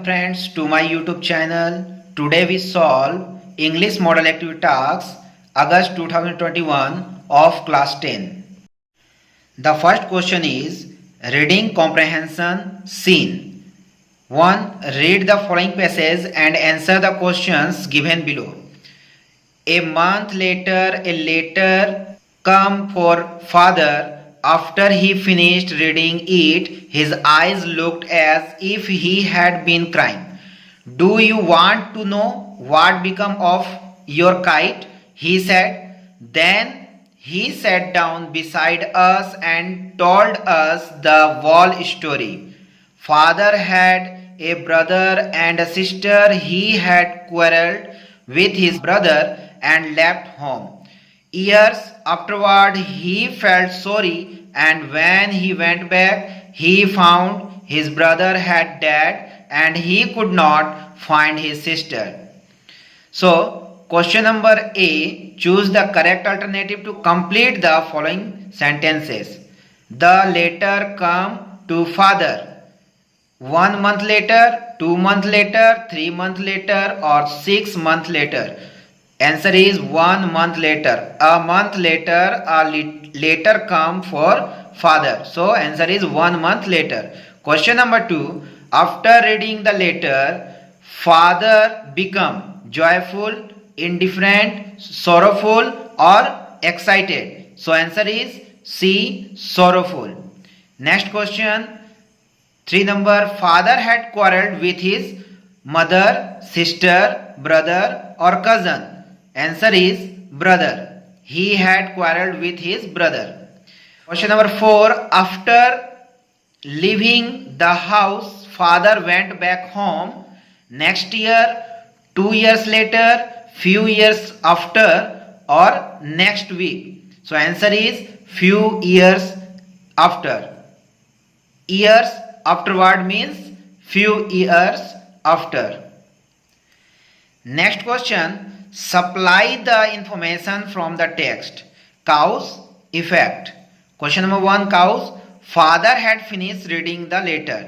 Welcome friends to my YouTube channel. Today we solve English Model Activity Tasks August 2021 of class 10. The first question is reading comprehension scene. 1. Read the following passage and answer the questions given below. A month later, a letter come for father. After he finished reading it, his eyes looked as if he had been crying. Do you want to know what became of your kite? He said. Then he sat down beside us and told us the whole story. Father had a brother and a sister. He had quarreled with his brother and left home. Years afterward, he felt sorry, and when he went back, he found his brother had died and he could not find his sister. So, question number A, choose the correct alternative to complete the following sentences. The letter come to father. 1 month later, 2 months later, 3 months later, or 6 months later. Answer is 1 month later. A month later, a letter come for father. So answer is 1 month later. Question number 2. After reading the letter, father become joyful, indifferent, sorrowful, or excited. So answer is C, sorrowful. Next question. 3 number. Father had quarreled with his mother, sister, brother, or cousin. Answer is brother. He had quarreled with his brother. Question number 4. After leaving the house, father went back home. Next year, 2 years later, few years after, or next week. So answer is few years after. Years afterward means few years after. Next question. Supply the information from the text. Cause, effect. Question number 1. Cause. Father had finished reading the letter.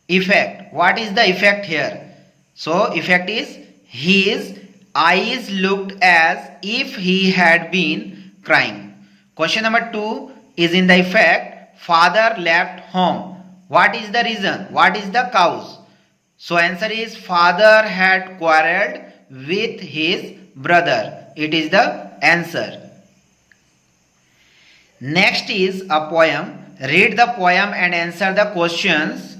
Effect. What is the effect here? So effect is his eyes looked as if he had been crying. Question number 2 is in the effect. Father left home. What is the reason? What is the cause? So answer is father had quarreled with his brother. It is the answer. Next is a poem. Read the poem and answer the questions.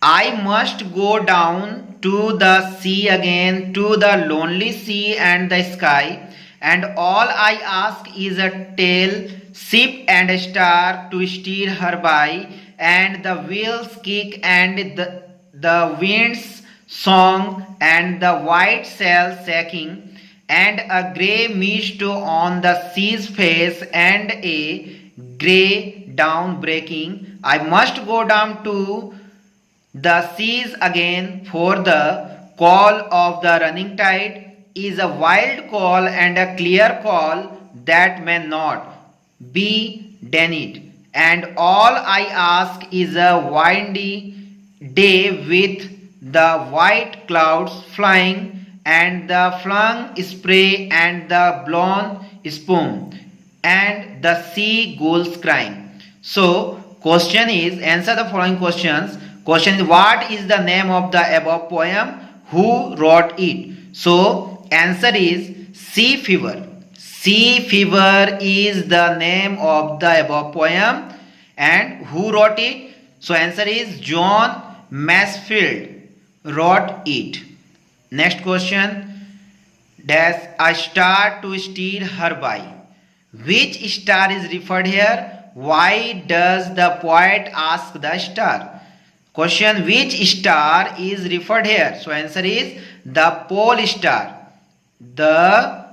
I must go down to the sea again, to the lonely sea and the sky, and all I ask is a tale, ship and a star to steer her by, and the wheels kick and the wind's song and the white sail shaking, and a grey mist on the sea's face and a grey dawn breaking. I must go down to the seas again, for the call of the running tide is a wild call and a clear call that may not be denied. And all I ask is a windy day with the white clouds flying and the flung spray and the blown spume and the sea gulls crying. So question is, answer the following questions. Question is, what is the name of the above poem? Who wrote it? So answer is Sea Fever. Sea Fever is the name of the above poem. And who wrote it? So answer is John Masefield wrote it. Next question. Dash a star to steer her by. Which star is referred here? Why does the poet ask the star? Question. Which star is referred here? So answer is the pole star. The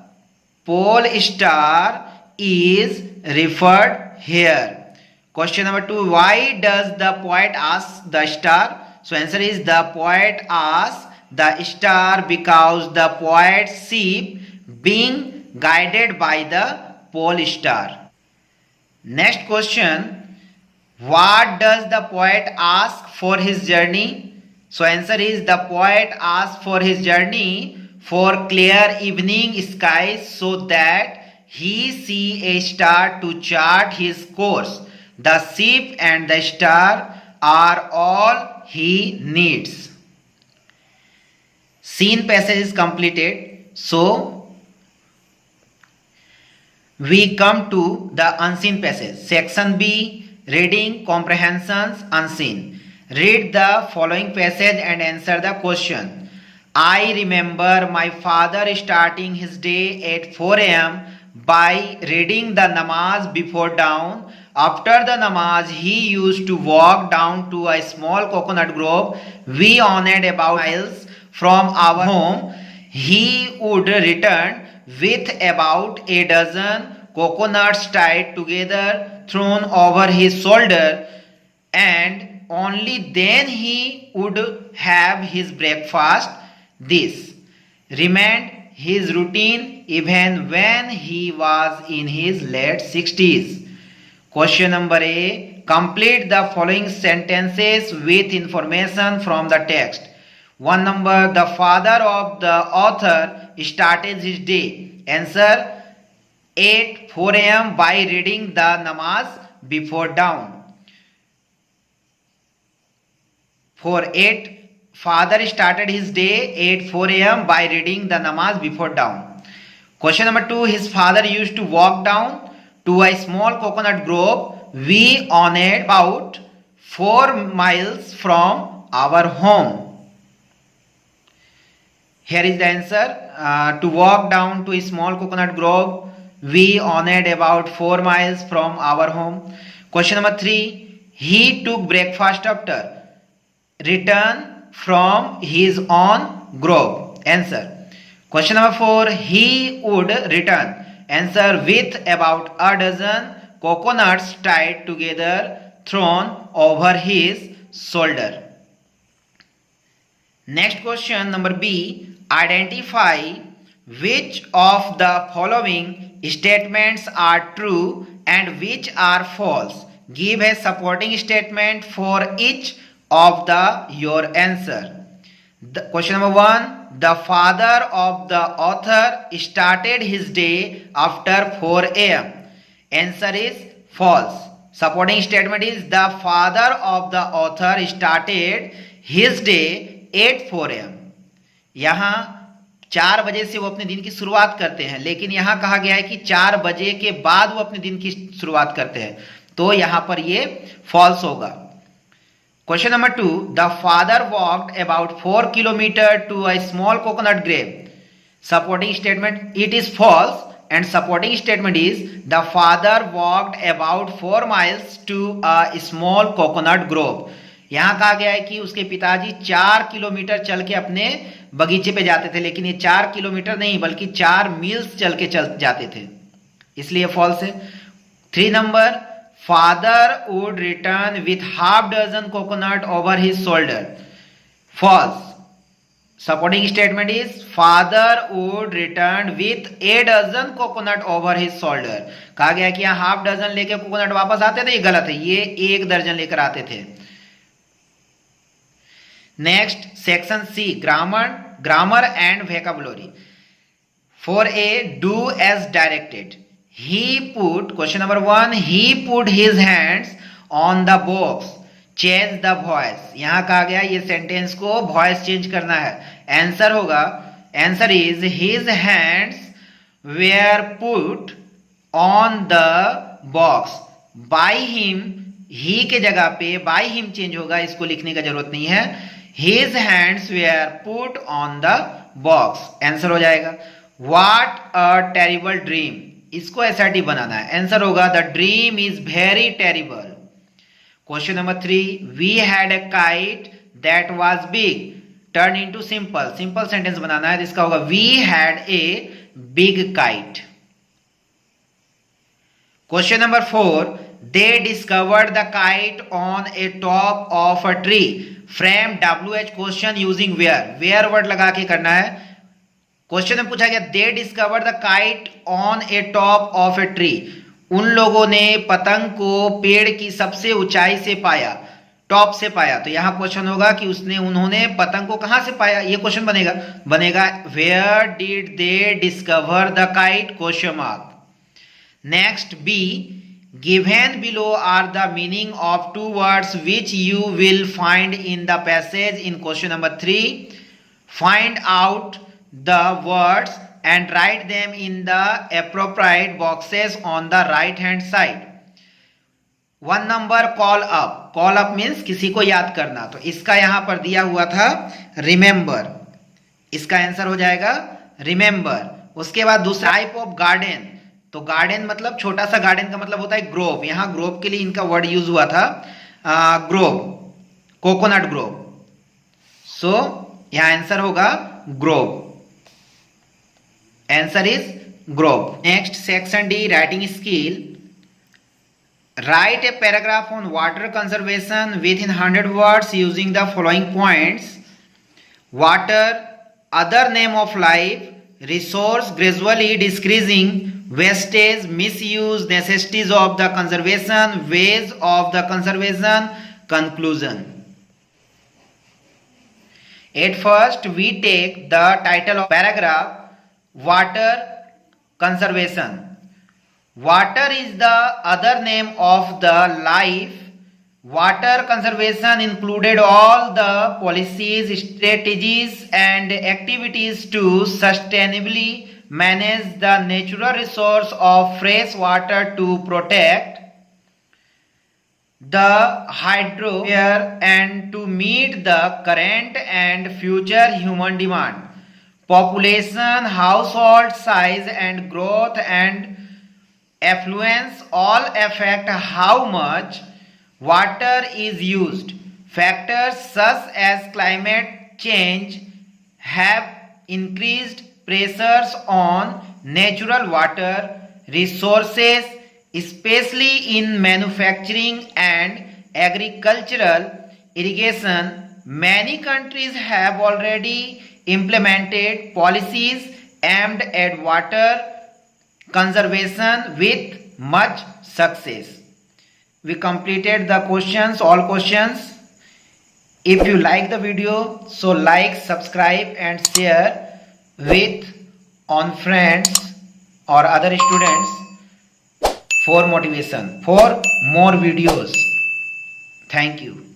pole star is referred here. Question number 2. Why does the poet ask the star? So answer is the poet asks the star because the poet's ship being guided by the pole star. Next question. What does the poet ask for his journey? So answer is the poet asked for his journey for clear evening skies so that he see a star to chart his course. The ship and the star are all he needs. Seen passage is completed. So we come to the unseen passage. Section B, reading comprehensions unseen. Read the following passage and answer the question. I remember my father starting his day at 4 a.m. by reading the namaz before dawn. After the namaz, he used to walk down to a small coconut grove. We owned about miles from our home. He would return with about a dozen coconuts tied together, thrown over his shoulder, and only then he would have his breakfast. This remained his routine even when he was in his late 60s. Question number A. Complete the following sentences with information from the text. 1 number. The father of the author started his day. Answer. At 4 a.m. by reading the namaz before dawn. For 8, father started his day at 4 a.m. by reading the namaz before dawn. Question number 2, his father used to walk down to a small coconut grove we owned about 4 miles from our home. Here is the answer. To walk down to a small coconut grove we owned about 4 miles from our home. Question number 3, he took breakfast after return from his own grove. Answer. Question number 4, he would return. Answer, with about a dozen coconuts tied together, thrown over his shoulder. Next question, number B. Identify which of the following statements are true and which are false. Give a supporting statement for each of your answer. Question number 1. The father of the author started his day after 4 a.m. Answer is false. Supporting statement is the father of the author started his day at 4 a.m. यहाँ 4 बजे से वो अपने दिन की शुरुआत करते हैं, लेकिन यहाँ कहा गया है कि 4 बजे के बाद वो अपने दिन की शुरुआत करते हैं, तो यहाँ पर ये फॉल्स होगा. Question number 2. The father walked about 4 kilometers to a small coconut grove. Supporting statement, it is false, and supporting statement is the father walked about 4 miles to a small coconut grove. यहाँ कहा गया है कि उसके पिताजी 4 kilometre चल के अपने बगीचे पे जाते थे, लेकिन ये 4 किलोमीटर नहीं बल्कि 4 मील्स चल के जाते थे, इसलिए फॉल्स है. 3 number, father would return with half dozen coconut over his shoulder. False. Supporting statement is father would return with a dozen coconut over his shoulder. कहा गया कि यहाँ हाफ डजन लेके कोकोनट वापस आते थे, ये गलत है, ये 1 दर्जन लेकर आते थे. Next, section C, grammar and vocabulary. 4A, do as directed. He put, question number 1, he put his hands on the box. Change the voice. यहाँ कहा गया ये सेंटेंस को वॉइस चेंज करना है. आंसर होगा, answer is his hands were put on the box. by him, he के जगह पे by him चेंज होगा, इसको लिखने का जरूरत नहीं है. His hands were put on the box. Answer हो जाएगा. What a terrible dream. इसको SRT बनाना है. आंसर होगा the dream is very terrible. Question number 3. We had a kite that was big. Turn into simple. Simple sentence बनाना है. इसका होगा we had a big kite. Question number 4. They discovered the kite on a top of a tree. Frame WH question using where. Where word लगा के करना है. Question में पूछा गया they discovered the kite on a top of a tree. उन लोगों ने पतंग को पेड़ की सबसे ऊंचाई से पाया. टॉप से पाया। तो यहाँ क्वेश्चन होगा कि उन्होंने पतंग को कहां से पाया, ये क्वेश्चन बनेगा where did they discover the kite, question mark. Next B, given below are the meaning of two words which you will find in the passage in question number 3, find out the words and write them in the appropriate boxes on the right hand side. 1 number call up, call up means किसी को याद करना, तो इसका यहां पर दिया हुआ था remember, इसका आंसर हो जाएगा remember। उसके बाद दूसरा टाइप ऑफ गार्डन, तो गार्डन मतलब छोटा सा गार्डन का मतलब होता है ग्रोव, यहां ग्रोव के लिए इनका वर्ड यूज हुआ था ग्रोव, कोकोनट ग्रोव, सो यहां आंसर होगा Grove, answer is grove। next section D, writing skill, write a paragraph on water conservation within 100 words using the following points: water, other name of life, resource gradually decreasing, wastage, misuse, necessities of the conservation, ways of the conservation, conclusion। At first we take the title of paragraph, water conservation. Water is the other name of the life. Water conservation included all the policies, strategies and activities to sustainably manage the natural resource of fresh water to protect the hydrosphere and to meet the current and future human demand. Population, household size and growth and affluence all affect how much water is used. Factors such as climate change have increased pressures on natural water resources, especially in manufacturing and agricultural irrigation. Many countries have already implemented policies aimed at water conservation with much success. We completed the questions, all questions. If you like the video, so like, subscribe and share with on friends or other students for motivation, for more videos. Thank you.